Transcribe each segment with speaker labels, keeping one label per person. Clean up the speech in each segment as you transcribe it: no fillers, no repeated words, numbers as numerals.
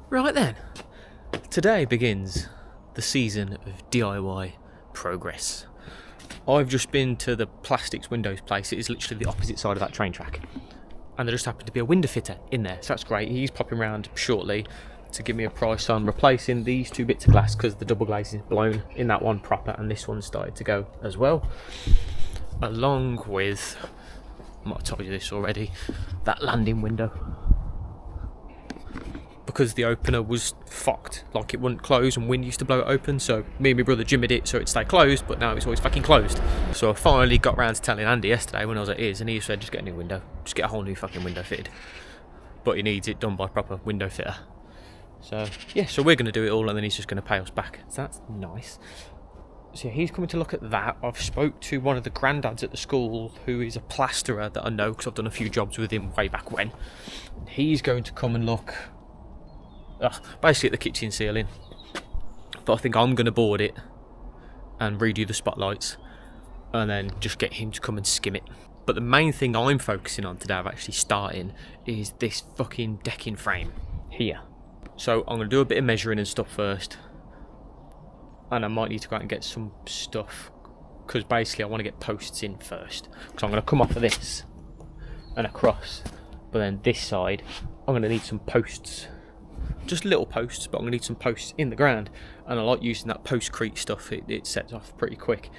Speaker 1: Right then, today begins the season of DIY progress. I've just been to the plastics windows place. It is literally the opposite side of that train track, and there just happened to be a window fitter in there, so that's great. He's popping around shortly to give me a price on replacing these two bits of glass because the double glaze is blown in that one proper and this one started to go as well, along with, I might have told you this already, that landing window, because the opener was fucked, like it wouldn't close and wind used to blow it open, so me and my brother jimmied it so it'd stay closed, but now it's always fucking closed. So I finally got round to telling Andy yesterday when I was at his, and he said just get a new window, just get a whole new fucking window fitted, but he needs it done by a proper window fitter. So yeah, so we're going to do it all and then he's just going to pay us back, so that's nice. So yeah, he's coming to look at that. I've spoke to one of the granddads at the school who is a plasterer that I know because I've done a few jobs with him way back when. He's going to come and look basically at the kitchen ceiling, but I think I'm going to board it and redo the spotlights and then just get him to come and skim it. But the main thing I'm focusing on today, of actually starting, is this fucking decking frame here. So I'm going to do a bit of measuring and stuff first, and I might need to go out and get some stuff because basically I want to get posts in first, because I'm going to come off of this and across, but then this side I'm going to need some posts, just little posts, but I'm going to need some posts in the ground, and I like using that postcrete stuff. It sets off pretty quick.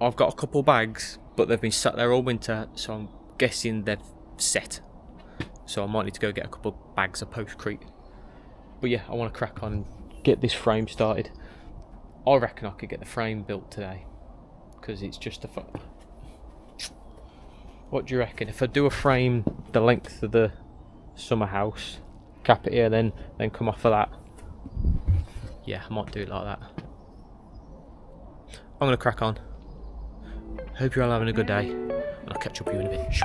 Speaker 1: I've got a couple bags, but they've been sat there all winter, so I'm guessing they've set, so I might need to go get a couple bags of postcrete. But yeah, I want to crack on and get this frame started. I reckon I could get the frame built today, because it's just a What do you reckon? If I do a frame the length of the Summerhouse, cap it here, then come off of that. Yeah, I might do it like that. I'm gonna crack on. Hope you're all having a good day, and I'll catch up with you in a bit.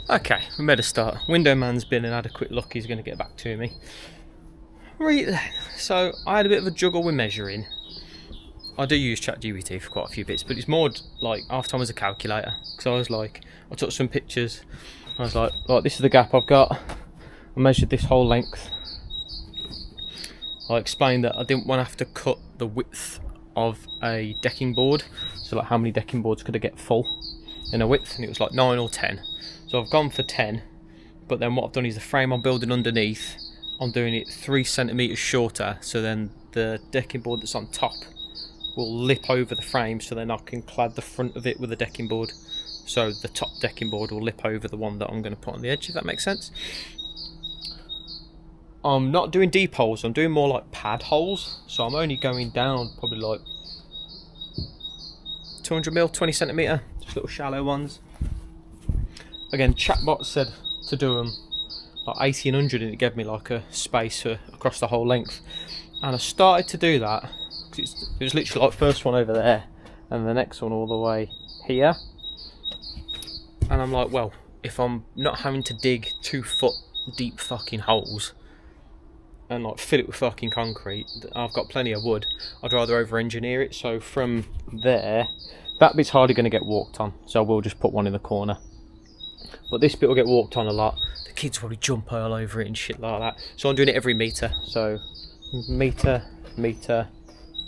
Speaker 1: Okay, we better start. Window man's been and had a quick look, he's going to get back to me. Right then, so I had a bit of a juggle with measuring. I do use ChatGPT for quite a few bits, but it's more like half time as a calculator. Because I was like, I took some pictures, I was like, this is the gap I've got. I measured this whole length. I explained that I didn't want to have to cut the width of a decking board, so like how many decking boards could I get full in a width, and it was like 9 or 10. So I've gone for 10, but then what I've done is the frame I'm building underneath, I'm doing it 3 centimetres shorter, so then the decking board that's on top will lip over the frame, so then I can clad the front of it with a decking board, so the top decking board will lip over the one that I'm going to put on the edge, if that makes sense. I'm not doing deep holes, I'm doing more like pad holes, so I'm only going down probably like 200mm, 20 centimetre, just little shallow ones. Again, chatbot said to do them like 1800 and it gave me like a space across the whole length, and I started to do that because it was literally like first one over there and the next one all the way here, and I'm like, well, if I'm not having to dig 2 foot deep fucking holes and like fill it with fucking concrete, I've got plenty of wood, I'd rather over engineer it. So from there, that bit's hardly going to get walked on, so I will just put one in the corner. But this bit will get walked on a lot. The kids probably jump all over it and shit like that. So I'm doing it every metre. So metre, metre,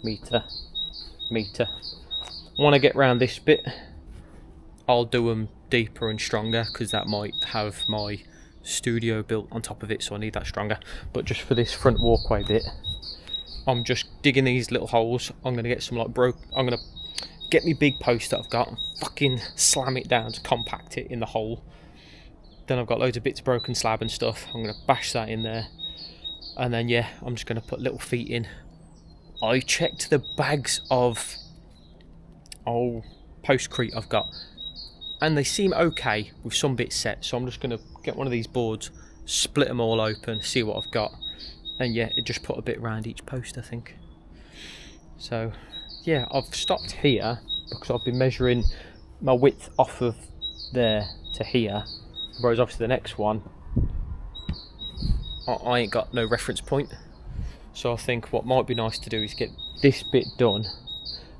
Speaker 1: metre, metre. When I get round this bit, I'll do them deeper and stronger because that might have my studio built on top of it, so I need that stronger. But just for this front walkway bit, I'm just digging these little holes. I'm gonna get some I'm gonna get me big post that I've got and fucking slam it down to compact it in the hole. Then I've got loads of bits of broken slab and stuff. I'm gonna bash that in there, and then yeah, I'm just gonna put little feet in. I checked the bags of postcrete I've got, and they seem okay with some bits set, so I'm just going to get one of these boards, split them all open, see what I've got, and yeah, it just put a bit around each post, I think. So yeah, I've stopped here because I've been measuring my width off of there to here, whereas obviously the next one I ain't got no reference point. So I think what might be nice to do is get this bit done.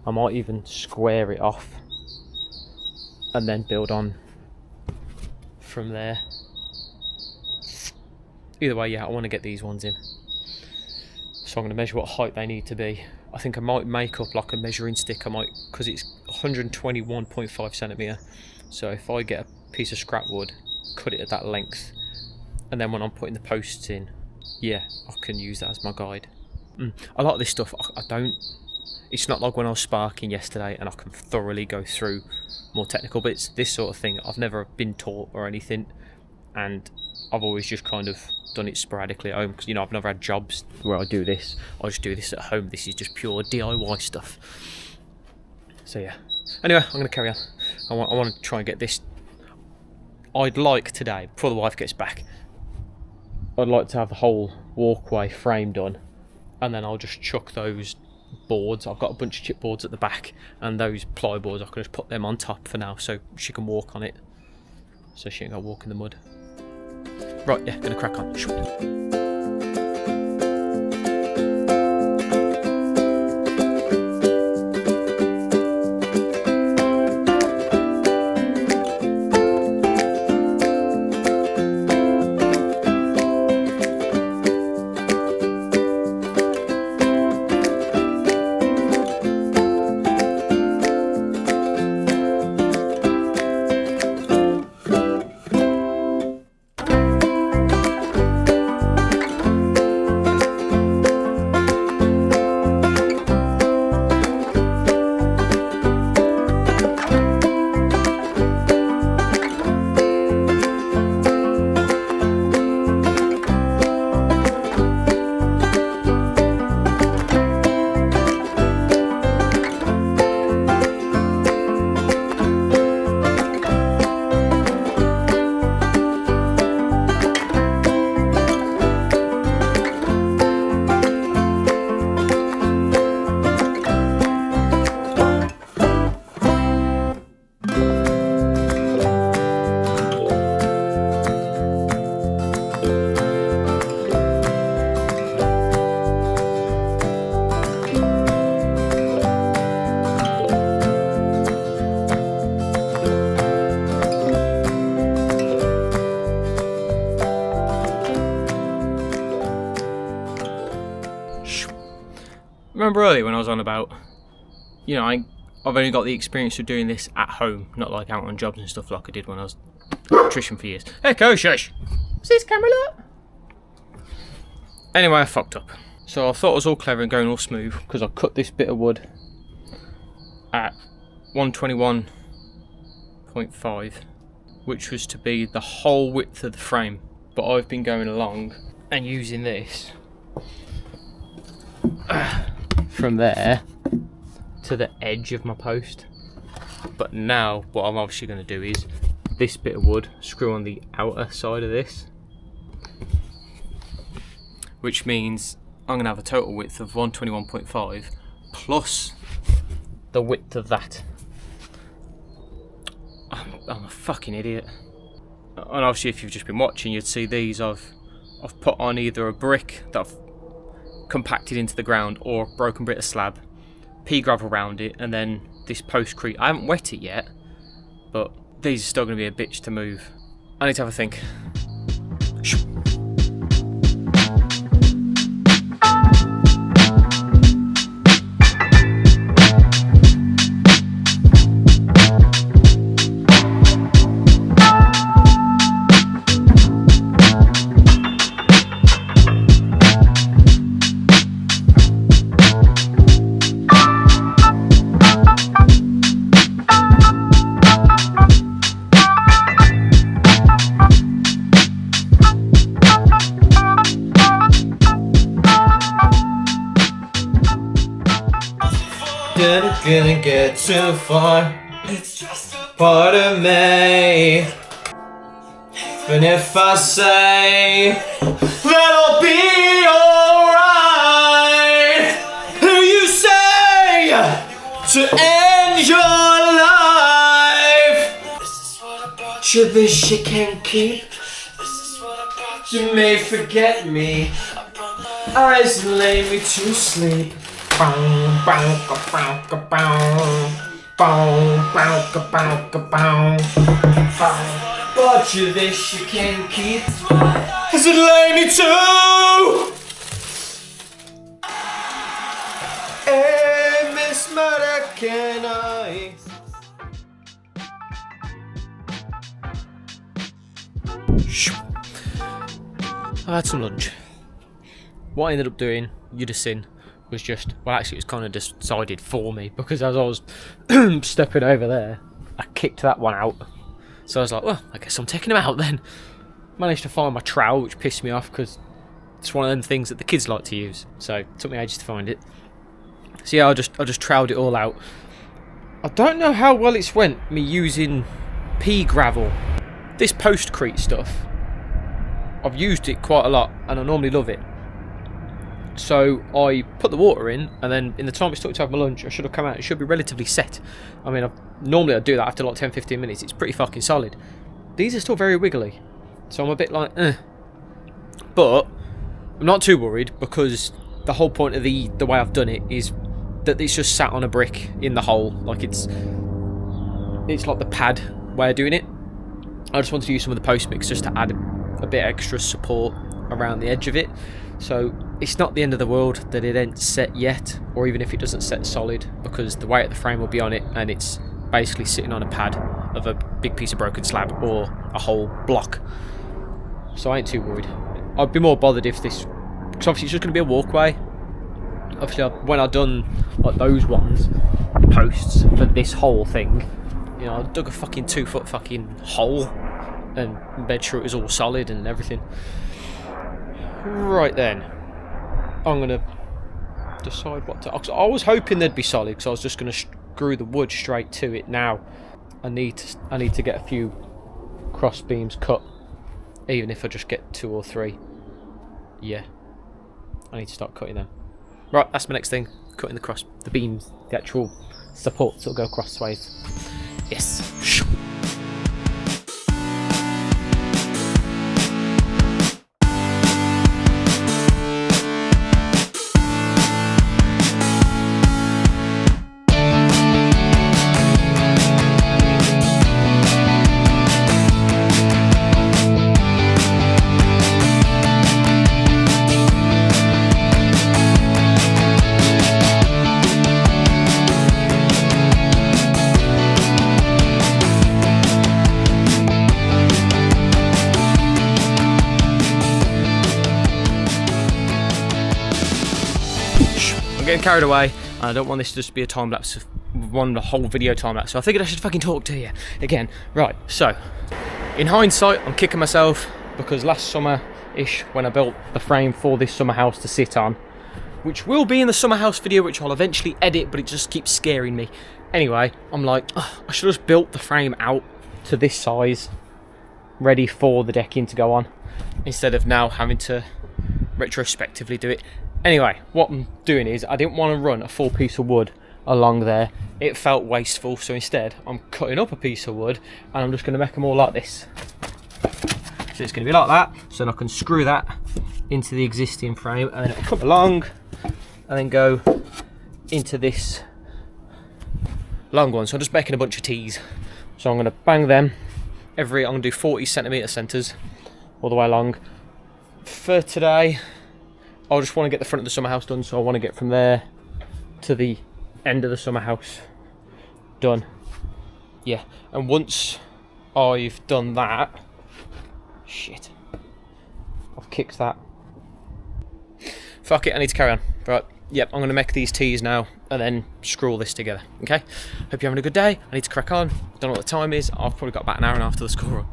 Speaker 1: I might even square it off and then build on from there. Either way, yeah, I want to get these ones in. So I'm going to measure what height they need to be. I think I might make up like a measuring stick. I might, because it's 121.5 centimetre. So if I get a piece of scrap wood, cut it at that length, and then when I'm putting the posts in, yeah, I can use that as my guide. I like this stuff. I don't. It's not like when I was sparking yesterday and I can thoroughly go through more technical bits. This sort of thing, I've never been taught or anything, and I've always just kind of done it sporadically at home, because, you know, I've never had jobs where I do this. I just do this at home. This is just pure DIY stuff. So yeah. Anyway, I'm going to carry on. I want to try and get this. I'd like today, before the wife gets back, I'd like to have the whole walkway frame done, and then I'll just chuck those boards. I've got a bunch of chipboards at the back, and those ply boards, I can just put them on top for now so she can walk on it, so she ain't got to walk in the mud. Right, yeah, gonna crack on. Remember earlier when I was on about, you know, I've only got the experience of doing this at home, not like out on jobs and stuff like I did when I was electrician for years. Hey, shush! Is this camera up? Anyway, I fucked up. So I thought it was all clever and going all smooth, because I cut this bit of wood at 121.5, which was to be the whole width of the frame. But I've been going along and using this from there to the edge of my post. But now what I'm obviously going to do is this bit of wood screw on the outer side of this, which means I'm going to have a total width of 121.5 plus the width of that. I'm a fucking idiot. And obviously if you've just been watching, you'd see these I've put on either a brick that I've compacted into the ground or a broken bit of slab, pea gravel around it, and then this postcrete. I haven't wet it yet, but these are still going to be a bitch to move. I need to have a think. isn't gonna get too far. It's just a part of me. And if I say that I'll be alright, who you say to end your life? To this you can't keep. You may forget me. Eyes lay me to sleep. Bow, bow, bow, bow, bow, bow, bow, bow, bow. But you this you can't keep. As it lay me to. Hey, Miss Murder, can I? I had some lunch. What I ended up doing, you'd have seen, was just, well actually it was kind of decided for me, because as I was stepping over there, I kicked that one out. So I was like, well, I guess I'm taking him out then. Managed to find my trowel, which pissed me off, because it's one of them things that the kids like to use. So it took me ages to find it. So yeah, I just troweled it all out. I don't know how well it's went, me using pea gravel. This postcrete stuff, I've used it quite a lot, and I normally love it. So I put the water in, and then in the time it took to have my lunch, I should have come out. It should be relatively set. I mean, normally I'd do that after like 10-15 minutes. It's pretty fucking solid. These are still very wiggly, so I'm a bit like, eh. But I'm not too worried, because the whole point of the way I've done it is that it's just sat on a brick in the hole. Like it's like the pad way of doing it. I just wanted to use some of the post mix just to add a bit extra support around the edge of it. So it's not the end of the world that it ain't set yet, or even if it doesn't set solid, because the weight of the frame will be on it, and it's basically sitting on a pad of a big piece of broken slab or a whole block. So I ain't too worried. I'd be more bothered if this, because obviously it's just going to be a walkway. Obviously when I've done like those ones, posts for this whole thing, you know, I dug a fucking 2-foot fucking hole and made sure it was all solid and everything. Right then, I'm going to decide what to... I was hoping they'd be solid, because I was just going to screw the wood straight to it now. I need to get a few cross beams cut, even if I just get 2 or 3. Yeah, I need to start cutting them. Right, that's my next thing, cutting the beams, the actual supports that will go crossways. Yes. Getting carried away, and I don't want this to just be a time lapse, one whole video time lapse, so I figured I should fucking talk to you again. Right, so in hindsight I'm kicking myself, because last summer-ish when I built the frame for this summer house to sit on, which will be in the summer house video, which I'll eventually edit, but it just keeps scaring me. Anyway, I'm like, oh, I should have just built the frame out to this size, ready for the decking to go on, instead of now having to retrospectively do it. Anyway, what I'm doing is, I didn't want to run a full piece of wood along there. It felt wasteful, so instead I'm cutting up a piece of wood, and I'm just going to make them all like this. So it's going to be like that, so then I can screw that into the existing frame, and then it'll come along and then go into this long one. So I'm just making a bunch of T's. So I'm going to bang them I'm going to do 40cm centres all the way along. For today, I just want to get the front of the summer house done, so I want to get from there to the end of the summer house done. Yeah, and once I've done that, shit, I've kicked that. Fuck it, I need to carry on. Right, yep, I'm going to make these teas now and then screw all this together, okay? Hope you're having a good day. I need to crack on. Don't know what the time is. I've probably got about an hour and a half to the school run.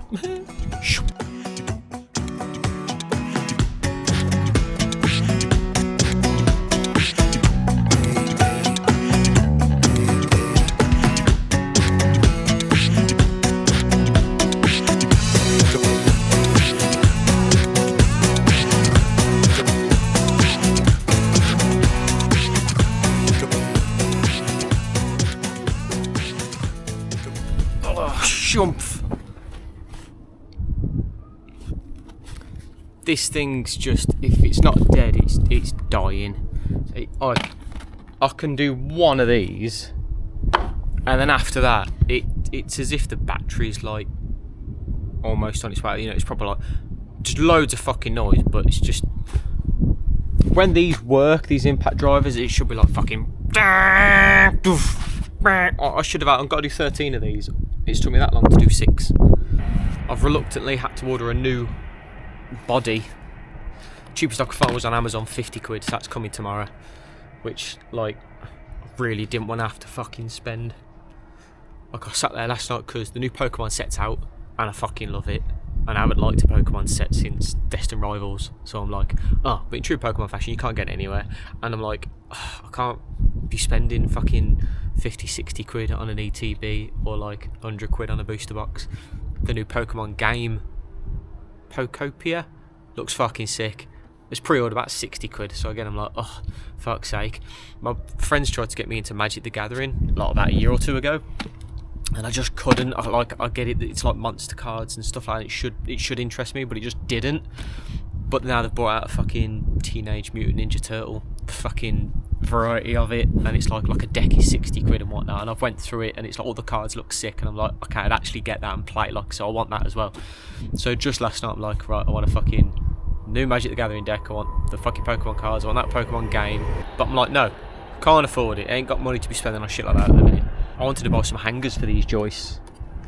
Speaker 1: this thing's just, if it's not dead, it's dying. I can do one of these, and then after that, it's as if the battery's like almost on its way. You know, it's probably like just loads of fucking noise, but it's just when these work, these impact drivers, it should be like fucking. I should have. I've got to do 13 of these. It's took me that long to do 6. I've reluctantly had to order a new body. Cheapest I could find was on Amazon, 50 quid, so that's coming tomorrow. Which, like, I really didn't want to have to fucking spend. Like, I sat there last night because the new Pokemon set's out, and I fucking love it. And I haven't liked a Pokemon set since Destined Rivals, so I'm like, oh, but in true Pokemon fashion, you can't get it anywhere. And I'm like, oh, I can't be spending fucking 50, 60 quid on an ETB, or like 100 quid on a booster box. The new Pokemon game, Pokopia, looks fucking sick. It's pre-ordered about 60 quid, so again I'm like, oh, fuck's sake. My friends tried to get me into Magic the Gathering, like about a year or two ago, and I just couldn't. I get it, it's like monster cards and stuff like that. It should interest me, but it just didn't. But now they've brought out a fucking Teenage Mutant Ninja Turtle fucking variety of it, and it's like a deck is 60 quid and whatnot, and I've went through it and it's like all the cards look sick, and I'm like, okay, I'd actually get that and play it, like, so I want that as well. So just last night I'm like, right, I want a fucking new Magic the Gathering deck, I want the fucking Pokemon cards, I want that Pokemon game, but I'm like, no, can't afford it, I ain't got money to be spending on shit like that at the minute. I wanted to buy some hangers for these joists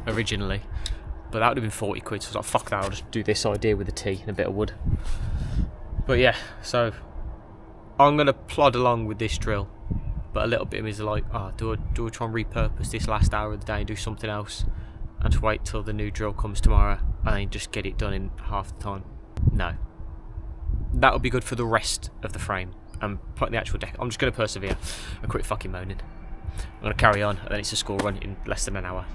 Speaker 1: originally, but that would have been 40 quid, so I was like, fuck that, I'll just do this idea with a T and a bit of wood. But yeah, so I'm going to plod along with this drill, but a little bit of me is like, oh, do I try and repurpose this last hour of the day and do something else, and just wait till the new drill comes tomorrow and then just get it done in half the time? No. That would be good for the rest of the frame and putting the actual deck. I'm just going to persevere and quit fucking moaning. I'm going to carry on, and then it's a school run in less than an hour.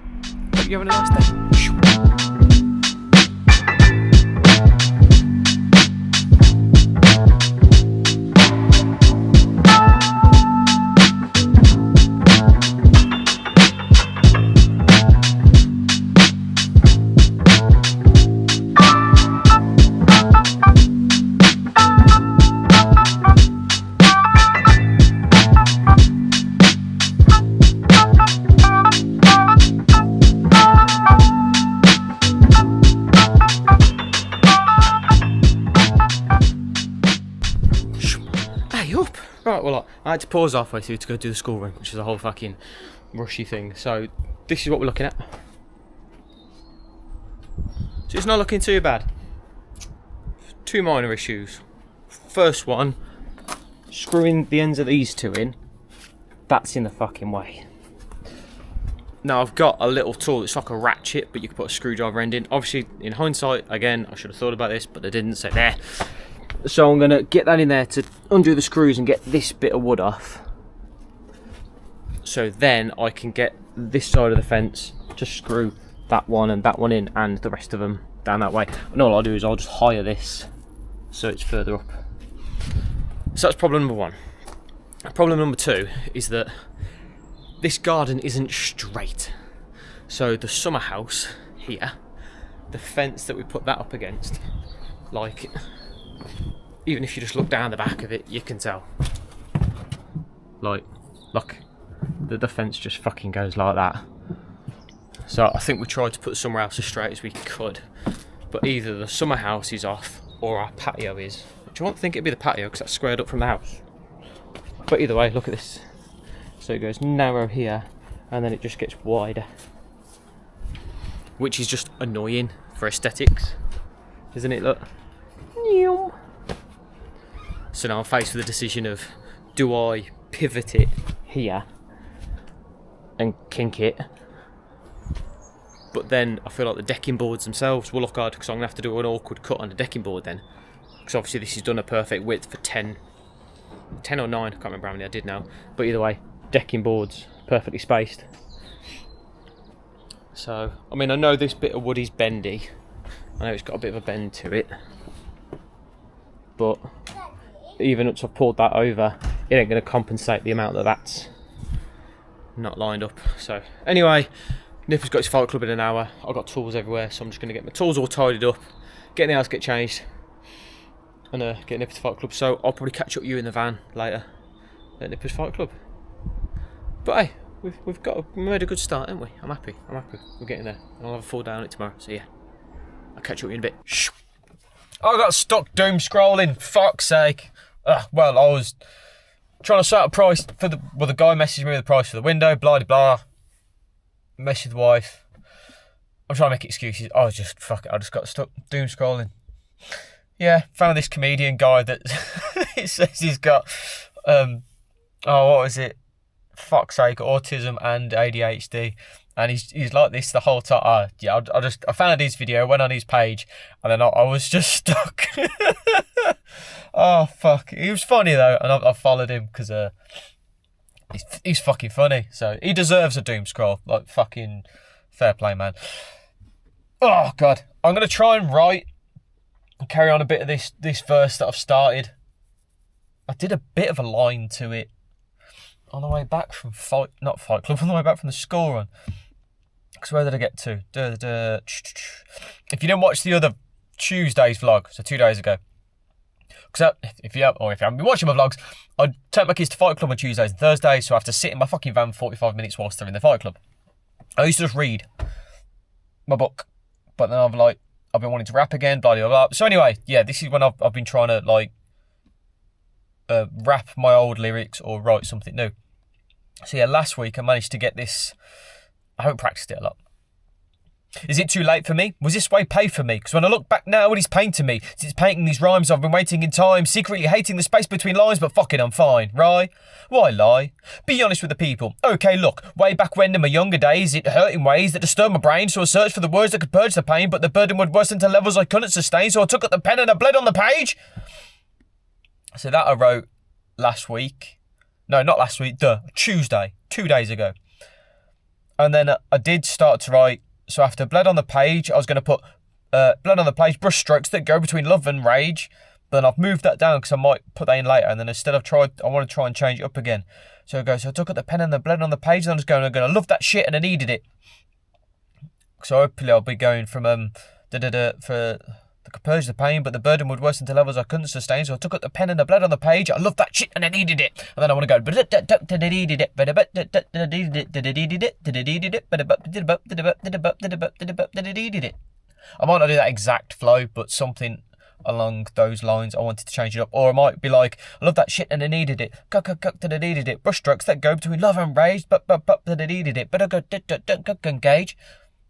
Speaker 1: Hope you're having a nice day. Right, well, I had to pause halfway through to go do the school run, which is a whole fucking rushy thing. So this is what we're looking at. So it's not looking too bad. 2 minor issues. First one, screwing the ends of these 2 in. That's in the fucking way. Now I've got a little tool, it's like a ratchet, but you can put a screwdriver end in. Obviously, in hindsight, again, I should have thought about this, but I didn't, so there. So I'm going to get that in there to undo the screws and get this bit of wood off. So then I can get this side of the fence to screw that one and that one in, and the rest of them down that way. And all I'll do is I'll just hire this so it's further up. So that's problem number 1. Problem number 2 is that this garden isn't straight. So the summer house here, the fence that we put that up against, like, even if you just look down the back of it, you can tell. Like, look, the fence just fucking goes like that. So I think we tried to put the summer house as straight as we could, but either the summer house is off or our patio is. Which I won't think it'd be the patio because that's squared up from the house. But either way, look at this. So it goes narrow here, and then it just gets wider, which is just annoying for aesthetics, isn't it? Look. So now I'm faced with the decision of, do I pivot it here and kink it? But then I feel like the decking boards themselves will look odd, because I'm going to have to do an awkward cut on the decking board then. Because obviously this is done a perfect width for 10 or 9, I can't remember how many I did now. But either way, decking boards, perfectly spaced. So, I mean, I know this bit of wood is bendy. I know it's got a bit of a bend to it. But even once I've pulled that over, it ain't going to compensate the amount that's not lined up. So anyway, Nipper's got his Fight Club in an hour. I've got tools everywhere, so I'm just going to get my tools all tidied up, get in the house, get changed, and get Nippers Fight Club. So I'll probably catch up with you in the van later at Nippers Fight Club. But hey, we've made a good start, haven't we? I'm happy. We're getting there. And I'll have a full day on it tomorrow. So yeah, I'll catch up with you in a bit. Shh. I got stuck doom scrolling. Fuck's sake. Well, I was trying to set a price for the guy messaged me with the price for the window. Blah blah. Messaged the wife. I'm trying to make excuses. I was just fuck it. I just got stuck doom scrolling. Yeah, found this comedian guy that it says he's got what was it? Fuck's sake, autism and ADHD, and he's like this the whole time. I found his video, went on his page, and then I was just stuck. Oh fuck, he was funny though, and I followed him because he's fucking funny. So he deserves a doom scroll. Like fucking fair play, man. Oh god, I'm gonna try and write and carry on a bit of this verse that I've started. I did a bit of a line to it on the way back from Fight Club, on the way back from the school run. Because where did I get to? If you didn't watch the other Tuesday's vlog, so 2 days ago, because if you haven't been watching my vlogs, I take my kids to Fight Club on Tuesdays and Thursdays, so I have to sit in my fucking van for 45 minutes whilst they're in the Fight Club. I used to just read my book, but then I've been wanting to rap again, blah blah blah. So anyway, yeah, this is when I've been trying to like rap my old lyrics or write something new. So yeah, last week I managed to get this. I haven't practiced it a lot. Is it too late for me? Was this way paid for me? Because when I look back now, it is pain to me. Since painting these rhymes, I've been waiting in time, secretly hating the space between lines, but fuck it, I'm fine, right? Why lie? Be honest with the people. Okay, look, way back when in my younger days, it hurt in ways that disturbed my brain, so I searched for the words that could purge the pain, but the burden would worsen to levels I couldn't sustain, so I took up the pen and I bled on the page. So that I wrote last week. No, not last week, Tuesday, 2 days ago. And then I did start to write, so after bled on the page, I was going to put bled on the page, brush strokes that go between love and rage. But then I've moved that down because I might put that in later. And then instead I want to try and change it up again. So I took out the pen and the bled on the page, and I'm going to love that shit and I needed it. So hopefully I'll be going from for the purge the pain, but the burden would worsen to levels I couldn't sustain. So I took up the pen and the bled on the page. I love that shit and I needed it. And then I want to go. I might not do that exact flow, but something along those lines. I wanted to change it up, or I might be like, I love that shit and I needed it. Needed it. Brush strokes that go between love and rage, but I needed it. But I go engage.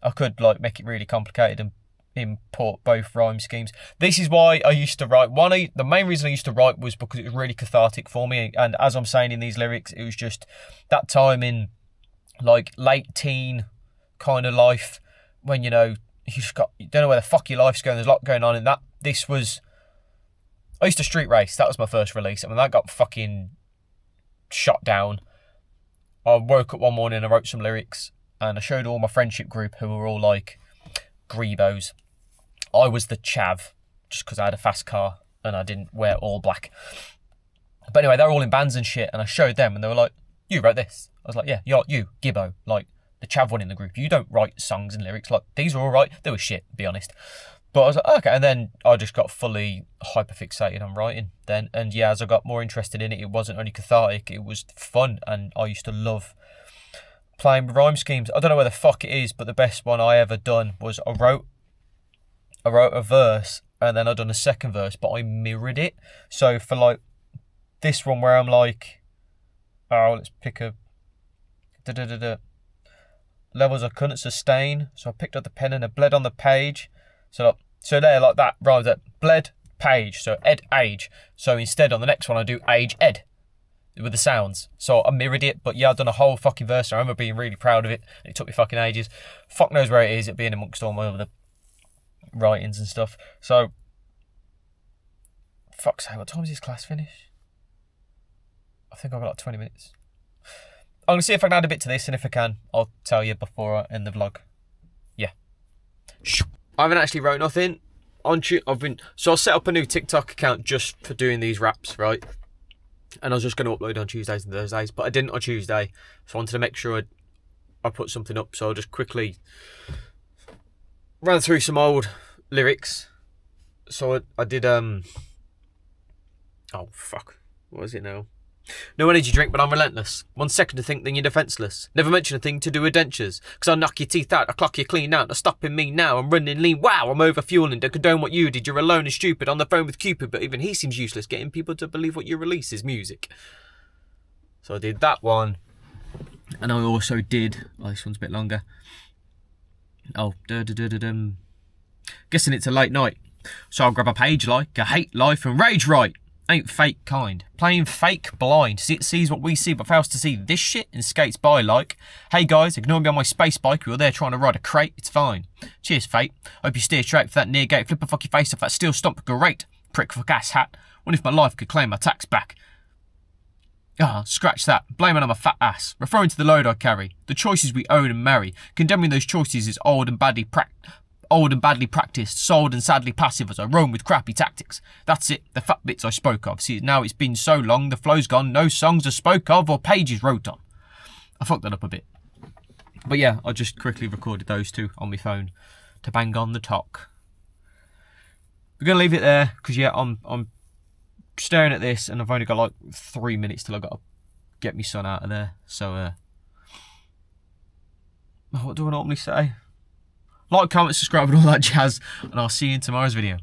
Speaker 1: I could like make it really complicated and import both rhyme schemes. This is why I used to write. The main reason I used to write was because it was really cathartic for me, and as I'm saying in these lyrics, it was just that time in like late teen kind of life when you don't know where the fuck your life's going. There's a lot going on, and I used to street race. That was my first release, and when that got fucking shot down, I woke up one morning and I wrote some lyrics, and I showed all my friendship group who were all like Grebos. I was the chav, just because I had a fast car and I didn't wear all black. But anyway, they were all in bands and shit, and I showed them, and they were like, "You wrote this?" I was like, "Yeah, you, Gibbo, like the chav one in the group. You don't write songs and lyrics. Like these are all right. They were shit, to be honest." But I was like, okay, and then I just got fully hyperfixated on writing then. And yeah, as I got more interested in it, it wasn't only cathartic, it was fun, and I used to love playing with rhyme schemes. I don't know where the fuck it is, but the best one I ever done was I wrote a verse and then I done a second verse, but I mirrored it. So for like this one where I'm like, oh, let's pick a levels I couldn't sustain. So I picked up the pen and I bled on the page. So there, like that rhymes at bled page. So ed age. So instead on the next one I do age ed with the sounds. So I mirrored it, but yeah, I've done a whole fucking verse. I remember being really proud of it. It took me fucking ages. Fuck knows where it is, it being amongst all my other writings and stuff. So, fuck's sake, what time does this class finish? I think I've got like 20 minutes. I'm going to see if I can add a bit to this, and if I can, I'll tell you before I end the vlog. Yeah. I haven't actually wrote nothing. So I set up a new TikTok account just for doing these raps, right? And I was just going to upload on Tuesdays and Thursdays, but I didn't on Tuesday, so I wanted to make sure I put something up. So I just quickly ran through some old lyrics. So I did Oh, fuck. What is it now? No energy drink, but I'm relentless. 1 second to think, then you're defenceless. Never mention a thing to do with dentures. Cause I'll knock your teeth out, I'll clock you clean out. Not stopping me now, I'm running lean. Wow, I'm overfueling, don't condone what you did. You're alone and stupid, on the phone with Cupid. But even he seems useless, getting people to believe what you release is music. So I did that one. And I also did... Oh, this one's a bit longer. Oh, guessing it's a late night. So I'll grab a page like a hate life and rage right. Ain't fake kind. Playing fake blind. See, it sees what we see but fails to see this shit and skates by like, hey guys, ignore me on my space bike. We were there trying to ride a crate. It's fine. Cheers, fate. Hope you steer straight for that near gate. Flip a fuck your face off that steel stump. Great. Prick for gas hat. What if my life could claim my tax back? Ah, scratch that. Blame it on my fat ass. Referring to the load I carry. The choices we own and marry. Condemning those choices is old and badly practiced, sold and sadly passive as I roam with crappy tactics. That's it, the fat bits I spoke of. See, now it's been so long, the flow's gone, no songs are spoke of or pages wrote on. I fucked that up a bit. But yeah, I just quickly recorded those two on my phone to bang on the talk. We're going to leave it there, because yeah, I'm staring at this and I've only got like 3 minutes till I've got to get my son out of there. So, what do I normally say? Like, comment, subscribe and all that jazz, and I'll see you in tomorrow's video.